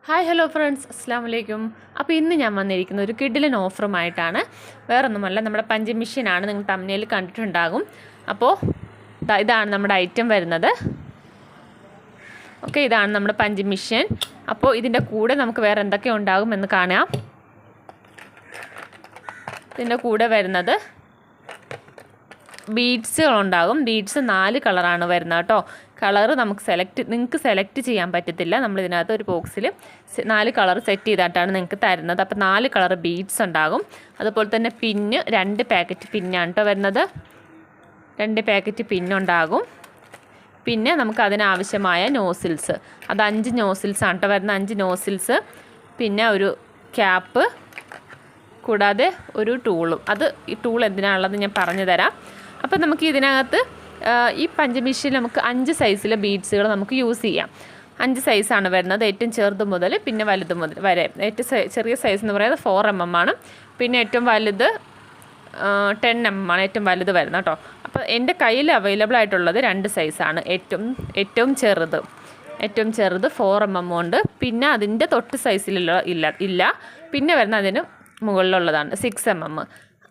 Hi hello friends, അസ്സാം വലൈക്കും. അപ്പോൾ ഇന്ന് ഞാൻ വന്നിരിക്കുന്ന ഒരു കിഡിലൻ ഓഫറുമായിട്ടാണ്. വേറൊന്നുമല്ല, നമ്മുടെ പഞ്ച് മെഷീനാണ്. നിങ്ങൾ തമ്മിൽ കണ്ടിട്ടുണ്ടാകും. അപ്പോൾ ഇതാണ് നമ്മുടെ ഐറ്റം വരുന്നത്. ഓക്കെ, ഇതാണ് നമ്മുടെ പഞ്ച് മെഷീൻ. അപ്പോൾ ഇതിൻ്റെ കൂടെ നമുക്ക് വേറെ എന്തൊക്കെ ഉണ്ടാകും എന്ന് കാണാം. ഇതിൻ്റെ കൂടെ വരുന്നത് ബീഡ്സുകളുണ്ടാകും. ബീഡ്സ് 4 കളറാണ് വരുന്നത് കേട്ടോ. കളറ് നിങ്ങൾക്ക് സെലക്ട് ചെയ്യാൻ പറ്റത്തില്ല. നമ്മളിതിനകത്ത് ഒരു ബോക്സിൽ 4 കളർ സെറ്റ് ചെയ്തിട്ടാണ് നിങ്ങൾക്ക് തരുന്നത്. അപ്പോൾ 4 കളർ ബീഡ്സ് ഉണ്ടാകും. അതുപോലെ തന്നെ പിന്ന് 2 പാക്കറ്റ് പിന്നാണ് കേട്ടോ വരുന്നത്. 2 പാക്കറ്റ് പിന്നുണ്ടാകും. പിന്നെ നമുക്ക് അതിനാവശ്യമായ നോസിൽസ്, അത് 5 നോസിൽസാണ് കേട്ടോ വരുന്നത്. 5 നോസിൽസ്, പിന്നെ ഒരു ക്യാപ്പ്, കൂടാതെ ഒരു ടൂളും. ഈ ടൂൾ എന്തിനാണുള്ളത് ഞാൻ പറഞ്ഞു തരാം. അപ്പോൾ നമുക്ക് ഇതിനകത്ത് ഈ പഞ്ച് മെഷീനിൽ നമുക്ക് 5 സൈസിലെ ബീഡ്സുകൾ നമുക്ക് യൂസ് ചെയ്യാം. 5 സൈസാണ് വരുന്നത്. ഏറ്റവും ചെറുത് മുതൽ പിന്നെ വലുത് മുതൽ വരെ. ഏറ്റവും ചെറിയ സൈസ് എന്ന് പറയുന്നത് 4 mm ആണ്. പിന്നെ ഏറ്റവും വലുത് 10 mm ആണ് ഏറ്റവും വലുത് വരുന്നത് കേട്ടോ. അപ്പോൾ എൻ്റെ കയ്യിൽ അവൈലബിൾ ആയിട്ടുള്ളത് 2 സൈസാണ്. ഏറ്റവും ചെറുത് 4 mm ഉണ്ട്. പിന്നെ അതിൻ്റെ തൊട്ട് സൈസിലുള്ള ഇല്ല. പിന്നെ വരുന്ന അതിന് മുകളിലുള്ളതാണ് 6 mm.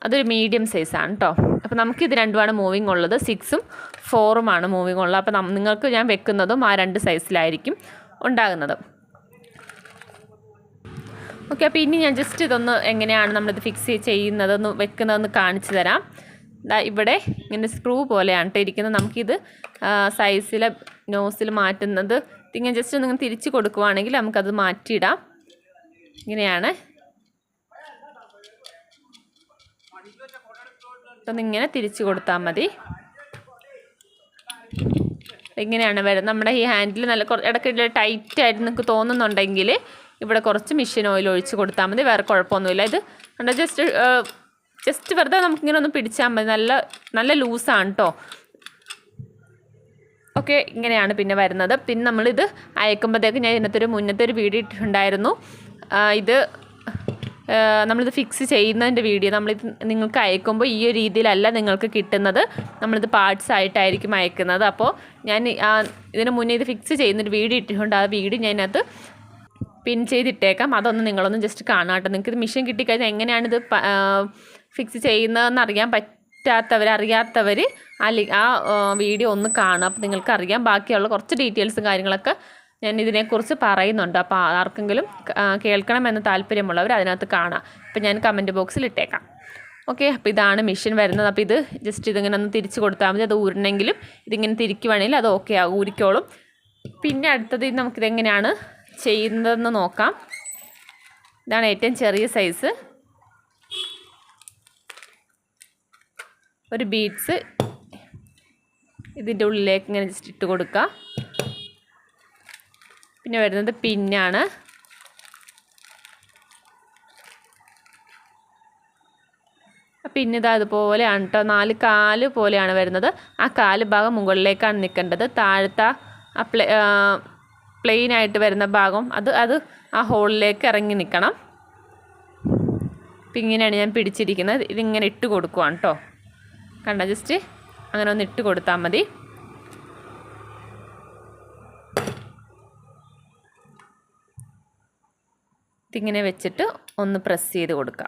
അതൊരു മീഡിയം സൈസാണ് കേട്ടോ. അപ്പോൾ നമുക്കിത് രണ്ടുമാണ് മൂവിങ് ഉള്ളത്. 6ഉം 4ഉമാണ് മൂവിങ് ഉള്ളത്. അപ്പോൾ നിങ്ങൾക്ക് ഞാൻ വെക്കുന്നതും ആ 2 സൈസിലായിരിക്കും ഉണ്ടാകുന്നത്. ഓക്കെ, അപ്പോൾ ഇനി ഞാൻ ജസ്റ്റ് ഇതൊന്ന് എങ്ങനെയാണ് നമ്മളിത് ഫിക്സ് ചെയ്യുന്നതെന്ന് വെക്കുന്നതെന്ന് കാണിച്ചു തരാം. ഇവിടെ ഇങ്ങനെ സ്ക്രൂ പോലെയാണ് കേട്ടോ ഇരിക്കുന്നത്. നമുക്കിത് സൈസിലെ നോസിൽ മാറ്റുന്നത് ഇങ്ങനെ ജസ്റ്റ് നിങ്ങൾ തിരിച്ച് കൊടുക്കുവാണെങ്കിൽ നമുക്കത് മാറ്റിയിടാം. ഇങ്ങനെയാണ്. ഇങ്ങനെ തിരിച്ചു കൊടുത്താൽ മതി. ഇങ്ങനെയാണ് വരുന്നത്. നമ്മുടെ ഈ ഹാൻഡിൽ നല്ല ഇടയ്ക്കിടെ ടൈറ്റായിട്ട് നിങ്ങൾക്ക് തോന്നുന്നുണ്ടെങ്കിൽ ഇവിടെ കുറച്ച് മെഷീൻ ഓയിൽ ഒഴിച്ച് കൊടുത്താൽ മതി. വേറെ കുഴപ്പമൊന്നുമില്ല. ഇത് കണ്ടോ, ജസ്റ്റ് വെറുതെ നമുക്കിങ്ങനെ ഒന്ന് പിടിച്ചാൽ മതി. നല്ല ലൂസാണ് കേട്ടോ. ഓക്കെ, ഇങ്ങനെയാണ് പിന്നെ വരുന്നത്. പിന്നെ നമ്മളിത് അയക്കുമ്പോഴത്തേക്ക് ഞാൻ ഇതിനകത്തൊരു മുന്നത്തെ ഒരു വീഡിയോ ഇട്ടിട്ടുണ്ടായിരുന്നു. നമ്മളിത് ഫിക്സ് ചെയ്യുന്നതിൻ്റെ വീഡിയോ നിങ്ങൾക്ക് അയക്കുമ്പോൾ ഈ ഒരു രീതിയിലല്ല നിങ്ങൾക്ക് കിട്ടുന്നത്. നമ്മളിത് പാർട്സ് ആയിട്ടായിരിക്കും അയക്കുന്നത്. അപ്പോൾ ഞാൻ ഇതിന് മുന്നേ ഇത് ഫിക്സ് ചെയ്യുന്നൊരു വീഡിയോ ഇട്ടിട്ടുണ്ട്. ആ വീഡിയോ ഞാൻ ഇതിനകത്ത് പിൻ ചെയ്തിട്ടേക്കാം. അതൊന്ന് നിങ്ങളൊന്ന് ജസ്റ്റ് കാണാം കേട്ടോ. നിങ്ങൾക്കിത് മെഷീൻ കിട്ടിക്കഴിഞ്ഞാൽ എങ്ങനെയാണിത് ഫിക്സ് ചെയ്യുന്നതെന്ന് അറിയാത്തവർ ആ വീഡിയോ ഒന്ന് കാണുക. അപ്പോൾ നിങ്ങൾക്ക് അറിയാം. ബാക്കിയുള്ള കുറച്ച് ഡീറ്റെയിൽസും കാര്യങ്ങളൊക്കെ ഞാൻ ഇതിനെക്കുറിച്ച് പറയുന്നുണ്ട്. അപ്പോൾ ആർക്കെങ്കിലും കേൾക്കണമെന്ന് താല്പര്യമുള്ളവർ അതിനകത്ത് കാണാം. അപ്പോൾ ഞാൻ കമൻറ്റ് ബോക്സിൽ ഇട്ടേക്കാം. ഓക്കെ, അപ്പോൾ ഇതാണ് മെഷീൻ വരുന്നത്. അപ്പോൾ ഇത് ജസ്റ്റ് ഇതിങ്ങനെ ഒന്ന് തിരിച്ച് കൊടുത്താൽ മതി. അത് ഊരണമെങ്കിലും ഇതിങ്ങനെ തിരിക്കുവാണെങ്കിൽ അത് ഓക്കെ ആകും, ഊരിക്കോളും. പിന്നെ അടുത്തത് നമുക്കിതെങ്ങനെയാണ് ചെയ്യുന്നതെന്ന് നോക്കാം. ഇതാണ് ഏറ്റവും ചെറിയ സൈസ്. ഒരു ബീഡ്സ് ഇതിൻ്റെ ഉള്ളിലേക്ക് ഇങ്ങനെ ജസ്റ്റ് ഇട്ട് കൊടുക്കുക. പിന്നെ വരുന്നത് പിന്നാണ്. പിന്നിത് അതുപോലെയാണ് കേട്ടോ. 4 കാല് പോലെയാണ് വരുന്നത്. ആ കാല് ഭാഗം മുകളിലേക്കാണ് നിൽക്കേണ്ടത്. താഴത്തെ പ്ലെയിൻ ആയിട്ട് വരുന്ന ഭാഗം അത് ആ ഹോളിലേക്ക് ഇറങ്ങി നിൽക്കണം. അപ്പം ഇങ്ങനെയാണ് ഞാൻ പിടിച്ചിരിക്കുന്നത്. ഇതിങ്ങനെ ഇട്ട് കൊടുക്കുവാണ് കേട്ടോ. കണ്ടോ, ജസ്റ്റ് അങ്ങനെ ഒന്ന് ഇട്ട് കൊടുത്താൽ മതി. ഇതിങ്ങനെ വെച്ചിട്ട് ഒന്ന് പ്രസ് ചെയ്ത് കൊടുക്കുക.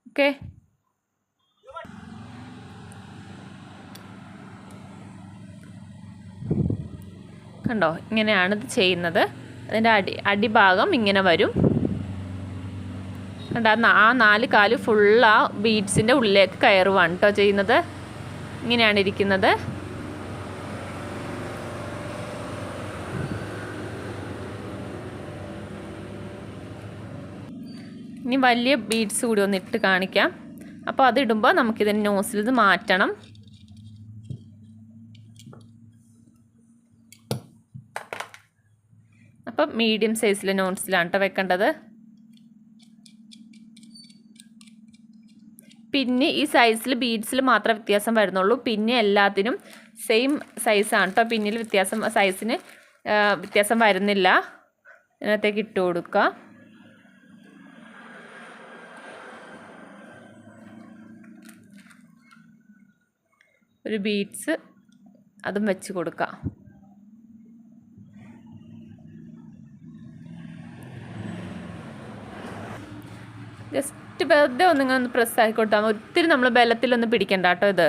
ഓക്കെ, കണ്ടോ, ഇങ്ങനെയാണ് ഇത് ചെയ്യുന്നത്. അതിൻ്റെ അടിഭാഗം ഇങ്ങനെ വരും. കണ്ടോ, ആ 4 കാല് ഫുൾ ആ ബീഡ്സിൻ്റെ ഉള്ളിലേക്ക് കയറുവാണ് കേട്ടോ ചെയ്യുന്നത്. ഇങ്ങനെയാണ് ഇരിക്കുന്നത്. ഇനി വലിയ ബീഡ്സ് കൂടി ഒന്ന് ഇട്ട് കാണിക്കാം. അപ്പോൾ അതിടുമ്പോൾ നമുക്കിതിന് നോസിൽ ഇത് മാറ്റണം. അപ്പം മീഡിയം സൈസിലെ നോസിലാണ് കേട്ടോ വെക്കേണ്ടത്. പിന്നെ ഈ സൈസിൽ ബീഡ്സിൽ മാത്രമേ വ്യത്യാസം വരുന്നുള്ളൂ. പിന്നെ എല്ലാത്തിനും സെയിം സൈസാണ് കേട്ടോ. പിന്നിൽ സൈസിന് വ്യത്യാസം വരുന്നില്ല. ഇതിനകത്തേക്ക് ഇട്ട് കൊടുക്കുക. ഒരു ബീഡ്സ് അതും വെച്ച് കൊടുക്കുക. ജസ്റ്റ് വെറുതെ ഒന്ന് പ്രസ് ആക്കി കൊടുത്താൽ ഒത്തിരി നമ്മൾ ബലത്തിലൊന്ന് പിടിക്കണ്ട കേട്ടോ. ഇത്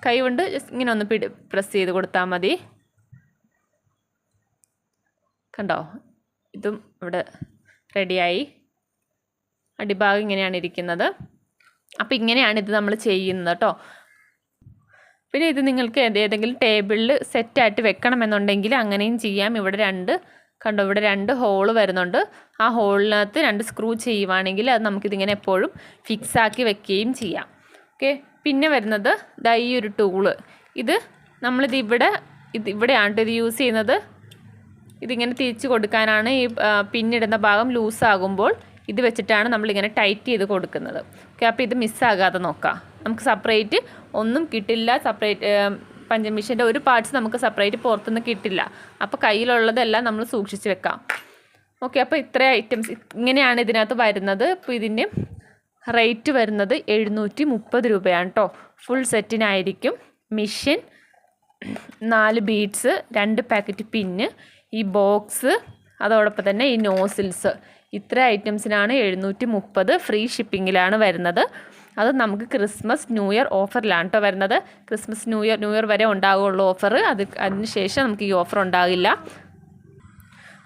കൈ കൊണ്ട് ജസ്റ്റ് ഇങ്ങനെ ഒന്ന് പ്രസ് ചെയ്ത് കൊടുത്താൽ മതി. കണ്ടോ, ഇതും ഇവിടെ റെഡിയായി. അടിഭാഗം ഇങ്ങനെയാണ് ഇരിക്കുന്നത്. അപ്പോൾ ഇങ്ങനെയാണ് ഇത് നമ്മൾ ചെയ്യുന്നത് കേട്ടോ. പിന്നെ ഇത് നിങ്ങൾക്ക് ഏതെങ്കിലും ടേബിളിൽ സെറ്റായിട്ട് വെക്കണമെന്നുണ്ടെങ്കിൽ അങ്ങനെയും ചെയ്യാം. ഇവിടെ കണ്ടോ, ഇവിടെ 2 ഹോള് വരുന്നുണ്ട്. ആ ഹോളിനകത്ത് 2 സ്ക്രൂ ചെയ്യുവാണെങ്കിൽ അത് നമുക്കിതിങ്ങനെ എപ്പോഴും ഫിക്സാക്കി വെക്കുകയും ചെയ്യാം. ഓക്കെ. പിന്നെ വരുന്നത് ഈ ഒരു ടൂള്. ഇത് ഇവിടെയാണ് ഇത് യൂസ് ചെയ്യുന്നത്. ഇതിങ്ങനെ തിരിച്ച് കൊടുക്കാനാണ്. ഈ പിന്നിടുന്ന ഭാഗം ലൂസാകുമ്പോൾ ഇത് വെച്ചിട്ടാണ് നമ്മളിങ്ങനെ ടൈറ്റ് ചെയ്ത് കൊടുക്കുന്നത്. ഓക്കെ. അപ്പോൾ ഇത് മിസ്സാകാതെ നോക്കാം. നമുക്ക് സെപ്പറേറ്റ് ഒന്നും കിട്ടില്ല. പഞ്ചമിഷൻ്റെ ഒരു പാർട്സ് നമുക്ക് സെപ്പറേറ്റ് പുറത്തുനിന്ന് കിട്ടില്ല. അപ്പോൾ കയ്യിലുള്ളതെല്ലാം നമ്മൾ സൂക്ഷിച്ച് വെക്കാം. ഓക്കെ. അപ്പോൾ ഇത്രയും ഐറ്റംസ് ഇങ്ങനെയാണ് ഇതിനകത്ത് വരുന്നത്. അപ്പോൾ ഇതിന് റേറ്റ് വരുന്നത് 730 രൂപയാണ് കേട്ടോ. ഫുൾ സെറ്റിനായിരിക്കും. മിഷൻ, 4 ബീഡ്സ്, 2 പാക്കറ്റ് പിന്ന്, ഈ ബോക്സ്, അതോടൊപ്പം തന്നെ ഈ നോസിൽസ്, ഇത്ര ഐറ്റംസിനാണ് 730. ഫ്രീ ഷിപ്പിങ്ങിലാണ് വരുന്നത്. അത് നമുക്ക് ക്രിസ്മസ് ന്യൂ ഇയർ ഓഫറിലാണ് കേട്ടോ വരുന്നത്. ക്രിസ്മസ് ന്യൂ ഇയർ വരെ ഉണ്ടാകുള്ളൂ ഓഫർ. അതിന് ശേഷം നമുക്ക് ഈ ഓഫർ ഉണ്ടാകില്ല.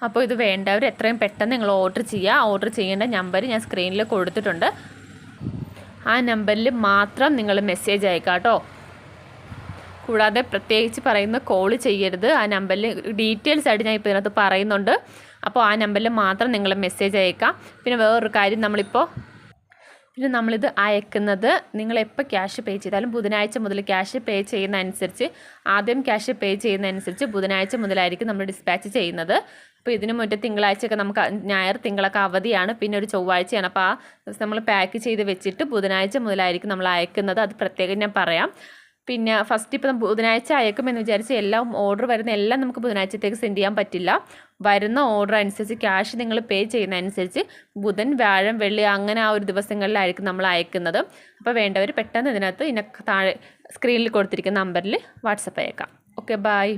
അപ്പോൾ ഇത് വേണ്ടവർ എത്രയും പെട്ടെന്ന് നിങ്ങൾ ഓർഡർ ചെയ്യുക. ഓർഡർ ചെയ്യേണ്ട നമ്പർ ഞാൻ സ്ക്രീനിൽ കൊടുത്തിട്ടുണ്ട്. ആ നമ്പറിൽ മാത്രം നിങ്ങൾ മെസ്സേജ് അയക്കാം കേട്ടോ. കൂടാതെ പ്രത്യേകിച്ച് പറയുന്ന കോൾ ചെയ്യരുത്. ആ നമ്പറിൽ ഡീറ്റെയിൽസ് ആയിട്ട് ഞാൻ ഇപ്പോൾ ഇതിനകത്ത് പറയുന്നുണ്ട്. അപ്പോൾ ആ നമ്പറിൽ മാത്രം നിങ്ങൾ മെസ്സേജ് അയക്കാം. പിന്നെ വേറൊരു കാര്യം, നമ്മളിത് അയക്കുന്നത് നിങ്ങളെപ്പോൾ ക്യാഷ് പേ ചെയ്താലും ബുധനാഴ്ച മുതൽ ക്യാഷ് പേ ചെയ്യുന്നതനുസരിച്ച്, ആദ്യം ക്യാഷ് പേ ചെയ്യുന്നതനുസരിച്ച് ബുധനാഴ്ച മുതലായിരിക്കും നമ്മൾ ഡിസ്പാച്ച് ചെയ്യുന്നത്. അപ്പോൾ ഇതിനു മുന്നേ തിങ്കളാഴ്ചയൊക്കെ നമുക്ക് ഞായർ തിങ്കളൊക്കെ അവധിയാണ്. പിന്നെ ഒരു ചൊവ്വാഴ്ചയാണ്. അപ്പോൾ ആ നമ്മൾ പാക്ക് ചെയ്ത് വെച്ചിട്ട് ബുധനാഴ്ച മുതലായിരിക്കും നമ്മൾ അയക്കുന്നത്. അത് പ്രത്യേകം ഞാൻ പറയാം. പിന്നെ ഫസ്റ്റ് ഇപ്പോൾ ബുധനാഴ്ച അയക്കുമെന്ന് വിചാരിച്ച് എല്ലാം ഓർഡർ വരുന്ന എല്ലാം നമുക്ക് ബുധനാഴ്ചത്തേക്ക് സെൻഡ് ചെയ്യാൻ പറ്റില്ല. വരുന്ന ഓർഡർ അനുസരിച്ച് ക്യാഷ് നിങ്ങൾ പേ ചെയ്യുന്നതനുസരിച്ച് ബുധൻ, വ്യാഴം, വെള്ളി അങ്ങനെ ആ ഒരു ദിവസങ്ങളിലായിരിക്കും നമ്മൾ അയക്കുന്നത്. അപ്പോൾ വേണ്ടവർ പെട്ടെന്ന് ഇതിനകത്ത് താഴെ സ്ക്രീനിൽ കൊടുത്തിരിക്കുന്ന നമ്പറിൽ വാട്സപ്പ് അയക്കാം. Okay, by.